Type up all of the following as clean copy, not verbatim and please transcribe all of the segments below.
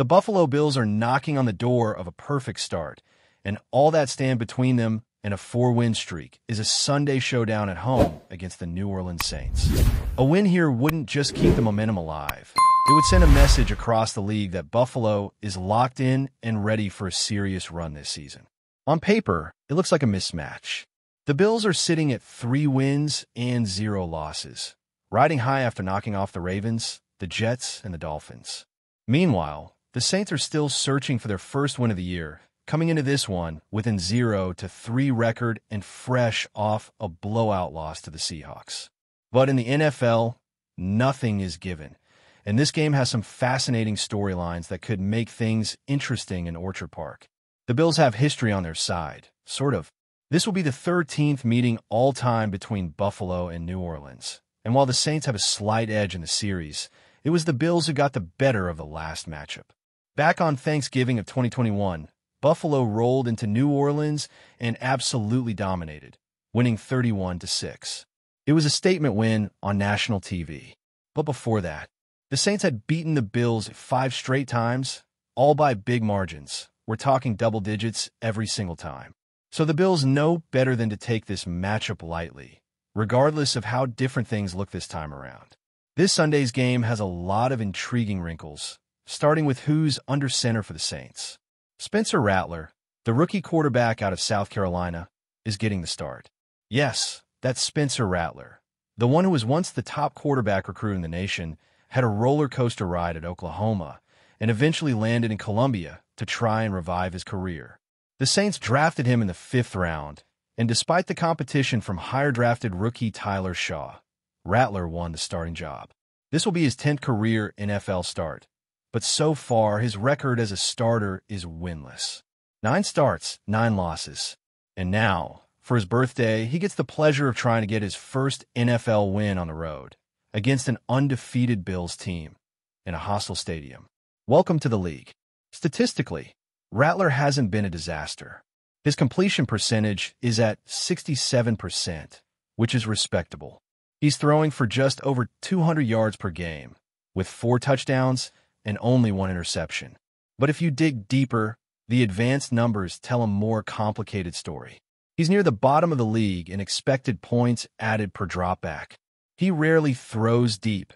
The Buffalo Bills are knocking on the door of a perfect start, and all that stand between them and a 4-win streak is a Sunday showdown at home against the New Orleans Saints. A win here wouldn't just keep the momentum alive. It would send a message across the league that Buffalo is locked in and ready for a serious run this season. On paper, it looks like a mismatch. The Bills are sitting at 3 wins and 0 losses, riding high after knocking off the Ravens, the Jets, and the Dolphins. Meanwhile, the Saints are still searching for their first win of the year, coming into this one with a 0-3 record and fresh off a blowout loss to the Seahawks. But in the NFL, nothing is given, and this game has some fascinating storylines that could make things interesting in Orchard Park. The Bills have history on their side, sort of. This will be the 13th meeting all-time between Buffalo and New Orleans, and while the Saints have a slight edge in the series, it was the Bills who got the better of the last matchup. Back on Thanksgiving of 2021, Buffalo rolled into New Orleans and absolutely dominated, winning 31-6. It was a statement win on national TV. But before that, the Saints had beaten the Bills 5 straight times, all by big margins. We're talking double digits every single time. So the Bills know better than to take this matchup lightly, regardless of how different things look this time around. This Sunday's game has a lot of intriguing wrinkles, starting with who's under center for the Saints. Spencer Rattler, the rookie quarterback out of South Carolina, is getting the start. Yes, that's Spencer Rattler. The one who was once the top quarterback recruit in the nation, had a roller coaster ride at Oklahoma, and eventually landed in Columbia to try and revive his career. The Saints drafted him in the 5th round, and despite the competition from higher-drafted rookie Tyler Shaw, Rattler won the starting job. This will be his 10th career NFL start, but so far his record as a starter is winless. 9 starts, 9 losses. And now, for his birthday, he gets the pleasure of trying to get his first NFL win on the road against an undefeated Bills team in a hostile stadium. Welcome to the league. Statistically, Rattler hasn't been a disaster. His completion percentage is at 67%, which is respectable. He's throwing for just over 200 yards per game, with 4 touchdowns and only 1 interception. But if you dig deeper, the advanced numbers tell a more complicated story. He's near the bottom of the league in expected points added per dropback. He rarely throws deep,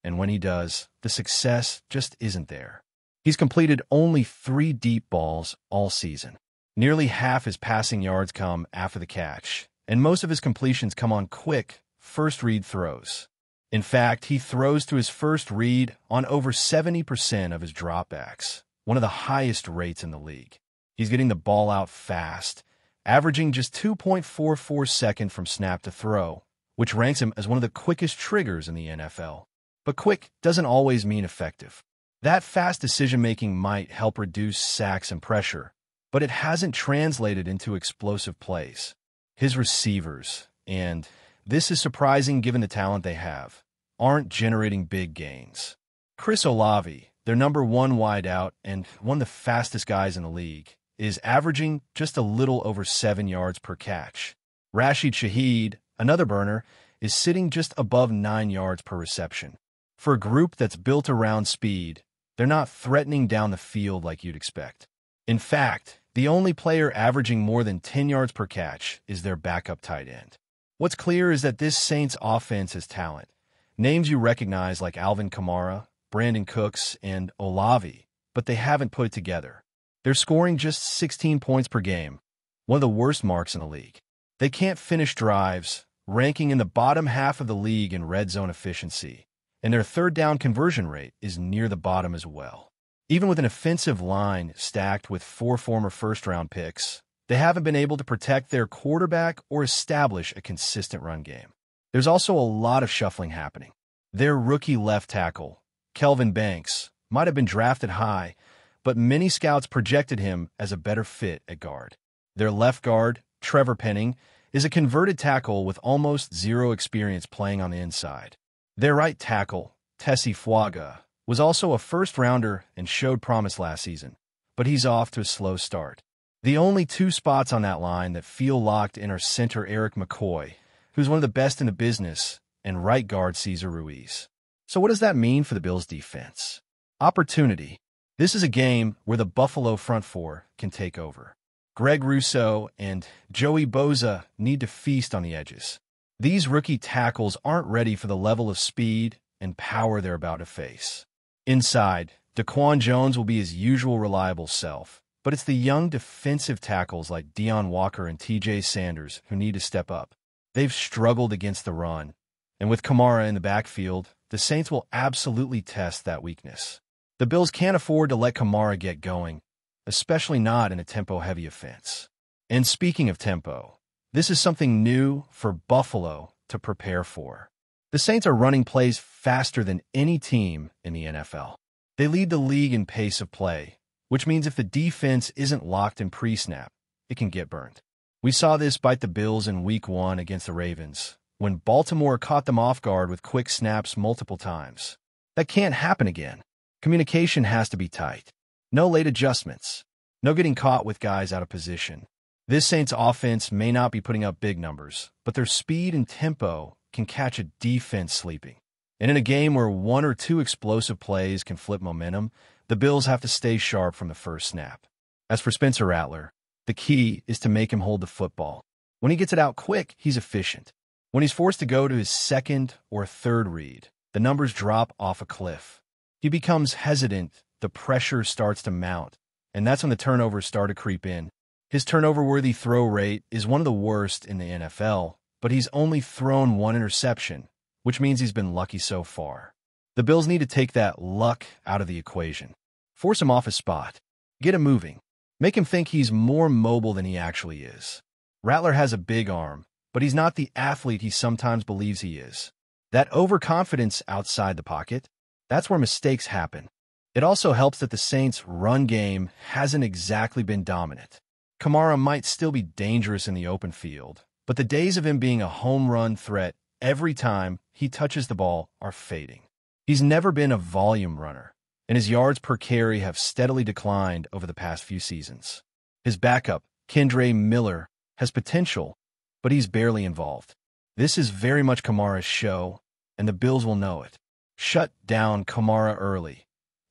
and when he does, the success just isn't there. He's completed only 3 deep balls all season. Nearly half his passing yards come after the catch, and most of his completions come on quick, first-read throws. In fact, he throws to his first read on over 70% of his dropbacks, one of the highest rates in the league. He's getting the ball out fast, averaging just 2.44 seconds from snap to throw, which ranks him as one of the quickest triggers in the NFL. But quick doesn't always mean effective. That fast decision-making might help reduce sacks and pressure, but it hasn't translated into explosive plays. His receivers, and this is surprising given the talent they have, aren't generating big gains. Chris Olave, their number 1 wideout and one of the fastest guys in the league, is averaging just a little over 7 yards per catch. Rashid Shaheed, another burner, is sitting just above 9 yards per reception. For a group that's built around speed, they're not threatening down the field like you'd expect. In fact, the only player averaging more than 10 yards per catch is their backup tight end. What's clear is that this Saints offense has talent. Names you recognize like Alvin Kamara, Brandon Cooks, and Olave, but they haven't put it together. They're scoring just 16 points per game, one of the worst marks in the league. They can't finish drives, ranking in the bottom half of the league in red zone efficiency, and their third down conversion rate is near the bottom as well. Even with an offensive line stacked with 4 former first-round picks, they haven't been able to protect their quarterback or establish a consistent run game. There's also a lot of shuffling happening. Their rookie left tackle, Kelvin Banks, might have been drafted high, but many scouts projected him as a better fit at guard. Their left guard, Trevor Penning, is a converted tackle with almost 0 experience playing on the inside. Their right tackle, Tessie Fuaga, was also a first-rounder and showed promise last season, but he's off to a slow start. The only 2 spots on that line that feel locked in are center Eric McCoy, who's one of the best in the business, and right guard Cesar Ruiz. So what does that mean for the Bills' defense? Opportunity. This is a game where the Buffalo front four can take over. Greg Rousseau and Joey Bosa need to feast on the edges. These rookie tackles aren't ready for the level of speed and power they're about to face. Inside, Daquan Jones will be his usual reliable self, but it's the young defensive tackles like Deion Walker and TJ Sanders who need to step up. They've struggled against the run, and with Kamara in the backfield, the Saints will absolutely test that weakness. The Bills can't afford to let Kamara get going, especially not in a tempo-heavy offense. And speaking of tempo, this is something new for Buffalo to prepare for. The Saints are running plays faster than any team in the NFL. They lead the league in pace of play, which means if the defense isn't locked in pre-snap, it can get burned. We saw this bite the Bills in Week 1 against the Ravens, when Baltimore caught them off guard with quick snaps multiple times. That can't happen again. Communication has to be tight. No late adjustments. No getting caught with guys out of position. This Saints offense may not be putting up big numbers, but their speed and tempo can catch a defense sleeping. And in a game where one or two explosive plays can flip momentum, the Bills have to stay sharp from the first snap. As for Spencer Rattler, the key is to make him hold the football. When he gets it out quick, he's efficient. When he's forced to go to his second or third read, the numbers drop off a cliff. He becomes hesitant, the pressure starts to mount, and that's when the turnovers start to creep in. His turnover-worthy throw rate is one of the worst in the NFL, but he's only thrown one interception, which means he's been lucky so far. The Bills need to take that luck out of the equation. Force him off his spot. Get him moving. Make him think he's more mobile than he actually is. Rattler has a big arm, but he's not the athlete he sometimes believes he is. That overconfidence outside the pocket, that's where mistakes happen. It also helps that the Saints' run game hasn't exactly been dominant. Kamara might still be dangerous in the open field, but the days of him being a home run threat every time he touches the ball are fading. He's never been a volume runner, and his yards per carry have steadily declined over the past few seasons. His backup, Kendre Miller, has potential, but he's barely involved. This is very much Kamara's show, and the Bills will know it. Shut down Kamara early,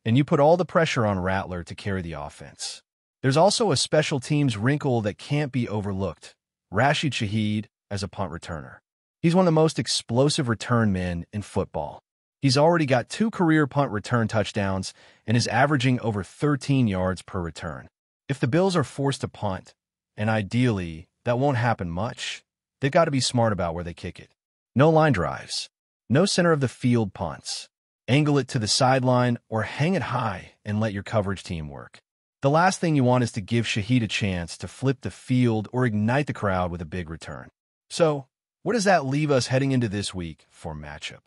and you put all the pressure on Rattler to carry the offense. There's also a special teams wrinkle that can't be overlooked. Rashid Shaheed as a punt returner. He's one of the most explosive return men in football. He's already got 2 career punt return touchdowns and is averaging over 13 yards per return. If the Bills are forced to punt, and ideally that won't happen much, they've got to be smart about where they kick it. No line drives. No center of the field punts. Angle it to the sideline or hang it high and let your coverage team work. The last thing you want is to give Shaheed a chance to flip the field or ignite the crowd with a big return. So, where does that leave us heading into this week for matchup?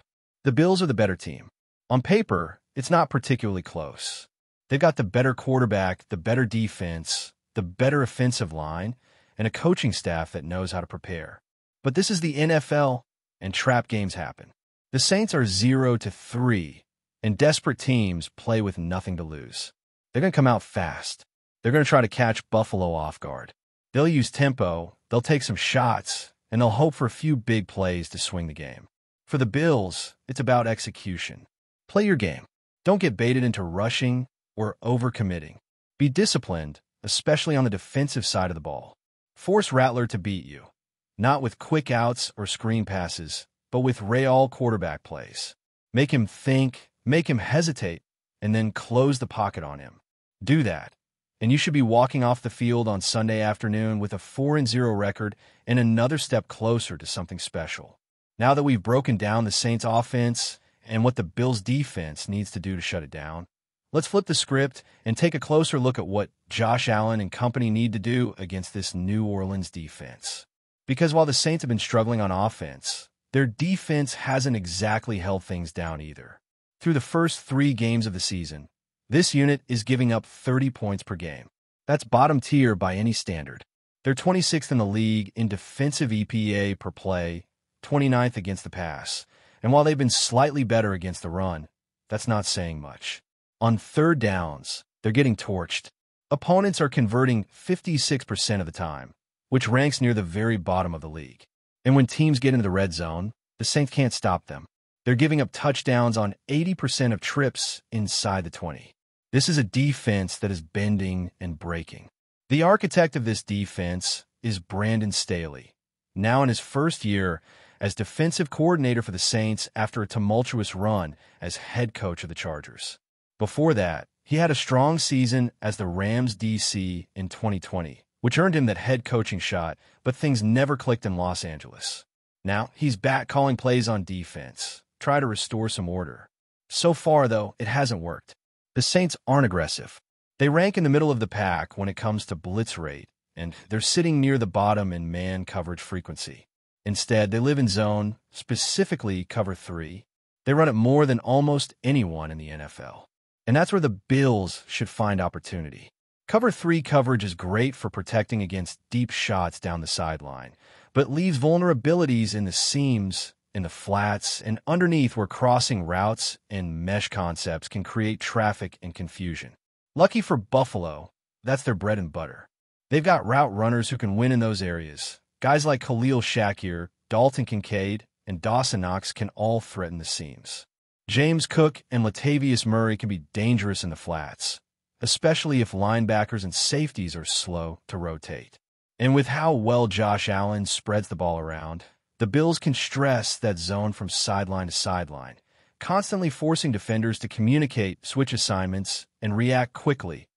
The Bills are the better team. On paper, it's not particularly close. They've got the better quarterback, the better defense, the better offensive line, and a coaching staff that knows how to prepare. But this is the NFL, and trap games happen. The Saints are 0-3, and desperate teams play with nothing to lose. They're going to come out fast. They're going to try to catch Buffalo off guard. They'll use tempo, they'll take some shots, and they'll hope for a few big plays to swing the game. For the Bills, it's about execution. Play your game. Don't get baited into rushing or overcommitting. Be disciplined, especially on the defensive side of the ball. Force Rattler to beat you, not with quick outs or screen passes, but with real quarterback plays. Make him think, make him hesitate, and then close the pocket on him. Do that, and you should be walking off the field on Sunday afternoon with a 4-0 record and another step closer to something special. Now that we've broken down the Saints offense and what the Bills defense needs to do to shut it down, let's flip the script and take a closer look at what Josh Allen and company need to do against this New Orleans defense. Because while the Saints have been struggling on offense, their defense hasn't exactly held things down either. Through the first 3 games of the season, this unit is giving up 30 points per game. That's bottom tier by any standard. They're 26th in the league in defensive EPA per play, 29th against the pass. And while they've been slightly better against the run, that's not saying much. On third downs, they're getting torched. Opponents are converting 56% of the time, which ranks near the very bottom of the league. And when teams get into the red zone, the Saints can't stop them. They're giving up touchdowns on 80% of trips inside the 20. This is a defense that is bending and breaking. The architect of this defense is Brandon Staley, now in his first year as defensive coordinator for the Saints after a tumultuous run as head coach of the Chargers. Before that, he had a strong season as the Rams DC in 2020, which earned him that head coaching shot, but things never clicked in Los Angeles. Now, he's back calling plays on defense, try to restore some order. So far, though, it hasn't worked. The Saints aren't aggressive. They rank in the middle of the pack when it comes to blitz rate, and they're sitting near the bottom in man coverage frequency. Instead, they live in zone, specifically cover 3. They run it more than almost anyone in the NFL. And that's where the Bills should find opportunity. Cover 3 coverage is great for protecting against deep shots down the sideline, but leaves vulnerabilities in the seams, in the flats, and underneath where crossing routes and mesh concepts can create traffic and confusion. Lucky for Buffalo, that's their bread and butter. They've got route runners who can win in those areas. Guys like Khalil Shakir, Dalton Kincaid, and Dawson Knox can all threaten the seams. James Cook and Latavius Murray can be dangerous in the flats, especially if linebackers and safeties are slow to rotate. And with how well Josh Allen spreads the ball around, the Bills can stress that zone from sideline to sideline, constantly forcing defenders to communicate switch assignments and react quickly,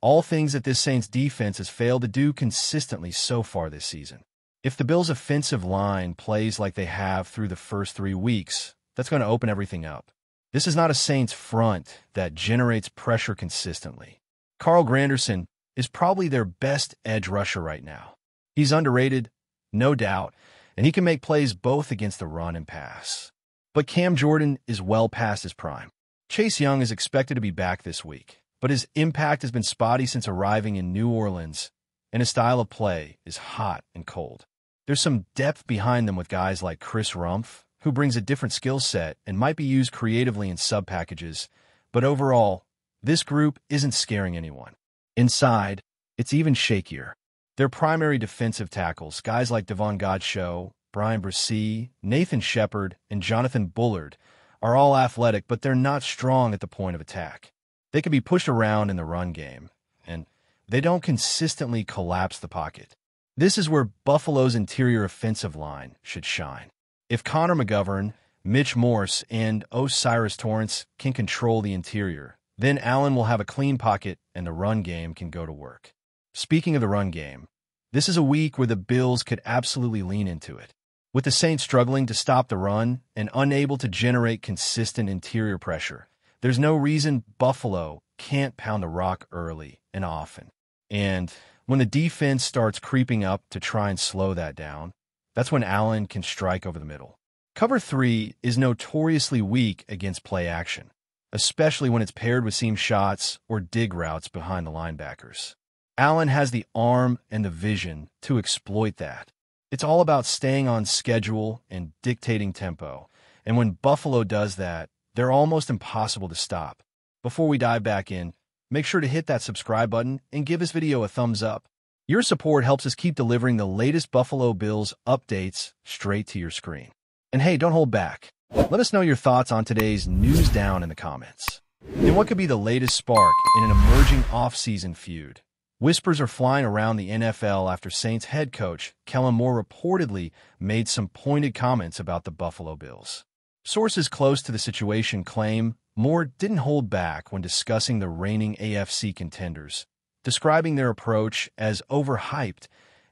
all things that this Saints defense has failed to do consistently so far this season. If the Bills' offensive line plays like they have through the first 3 weeks, that's going to open everything up. This is not a Saints front that generates pressure consistently. Carl Granderson is probably their best edge rusher right now. He's underrated, no doubt, and he can make plays both against the run and pass. But Cam Jordan is well past his prime. Chase Young is expected to be back this week, but his impact has been spotty since arriving in New Orleans, and his style of play is hot and cold. There's some depth behind them with guys like Chris Rumph, who brings a different skill set and might be used creatively in sub-packages, but overall, this group isn't scaring anyone. Inside, it's even shakier. Their primary defensive tackles, guys like Devon Godchaux, Brian Bresee, Nathan Shepard, and Jonathan Bullard, are all athletic, but they're not strong at the point of attack. They can be pushed around in the run game, and they don't consistently collapse the pocket. This is where Buffalo's interior offensive line should shine. If Connor McGovern, Mitch Morse, and O'Cyrus Torrence can control the interior, then Allen will have a clean pocket and the run game can go to work. Speaking of the run game, this is a week where the Bills could absolutely lean into it. With the Saints struggling to stop the run and unable to generate consistent interior pressure, there's no reason Buffalo can't pound the rock early and often. And when the defense starts creeping up to try and slow that down, that's when Allen can strike over the middle. Cover 3 is notoriously weak against play action, especially when it's paired with seam shots or dig routes behind the linebackers. Allen has the arm and the vision to exploit that. It's all about staying on schedule and dictating tempo, and when Buffalo does that, they're almost impossible to stop. Before we dive back in, make sure to hit that subscribe button and give this video a thumbs up. Your support helps us keep delivering the latest Buffalo Bills updates straight to your screen. And hey, don't hold back. Let us know your thoughts on today's news down in the comments. And what could be the latest spark in an emerging off-season feud? Whispers are flying around the NFL after Saints head coach KELLEN reportedly made some pointed comments about the Buffalo Bills. Sources close to the situation claim Moore didn't hold back when discussing the reigning AFC contenders, describing their approach as overhyped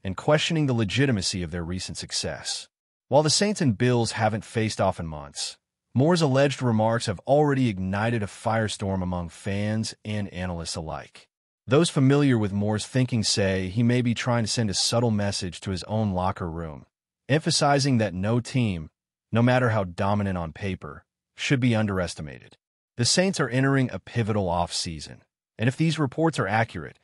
and questioning the legitimacy of their recent success. While the Saints and Bills haven't faced off in months, Moore's alleged remarks have already ignited a firestorm among fans and analysts alike. Those familiar with Moore's thinking say he may be trying to send a subtle message to his own locker room, emphasizing that no team, no matter how dominant on paper, should be underestimated. The Saints are entering a pivotal offseason, and if these reports are accurate,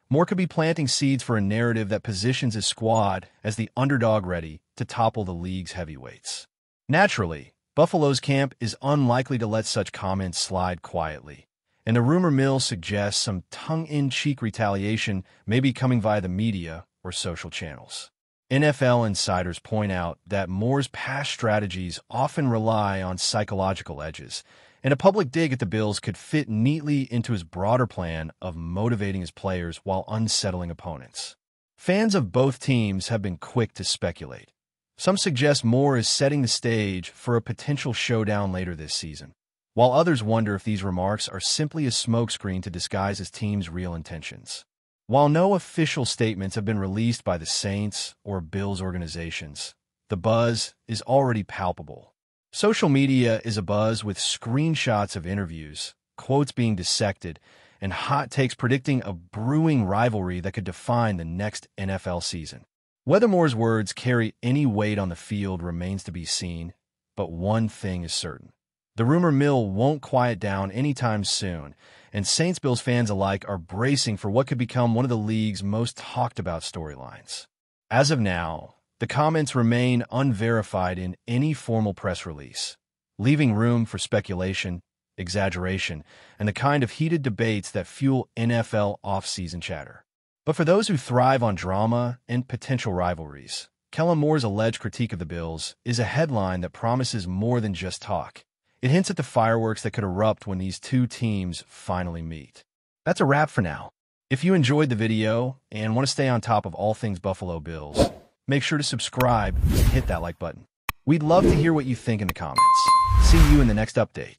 Moore could be planting seeds for a narrative that positions his squad as the underdog ready to topple the league's heavyweights. Naturally, Buffalo's camp is unlikely to let such comments slide quietly, and the rumor mill suggests some tongue-in-cheek retaliation may be coming via the media or social channels. NFL insiders point out that Moore's past strategies often rely on psychological edges, And a public dig at the Bills could fit neatly into his broader plan of motivating his players while unsettling opponents. Fans of both teams have been quick to speculate. Some suggest Moore is setting the stage for a potential showdown later this season, while others wonder if these remarks are simply a smokescreen to disguise his team's real intentions. While no official statements have been released by the Saints or Bills organizations, the buzz is already palpable. Social media is abuzz with screenshots of interviews, quotes being dissected, and hot takes predicting a brewing rivalry that could define the next NFL season. Whether Moore's words carry any weight on the field remains to be seen, but one thing is certain. The rumor mill won't quiet down anytime soon, and Saints-Bills fans alike are bracing for what could become one of the league's most talked-about storylines. As of now, the comments remain unverified in any formal press release, leaving room for speculation, exaggeration, and the kind of heated debates that fuel NFL off-season chatter. But for those who thrive on drama and potential rivalries, Kellen Moore's alleged critique of the Bills is a headline that promises more than just talk. It hints at the fireworks that could erupt when these two teams finally meet. That's a wrap for now. If you enjoyed the video and want to stay on top of all things Buffalo Bills, make sure to subscribe and hit that like button. We'd love to hear what you think in the comments. See you in the next update.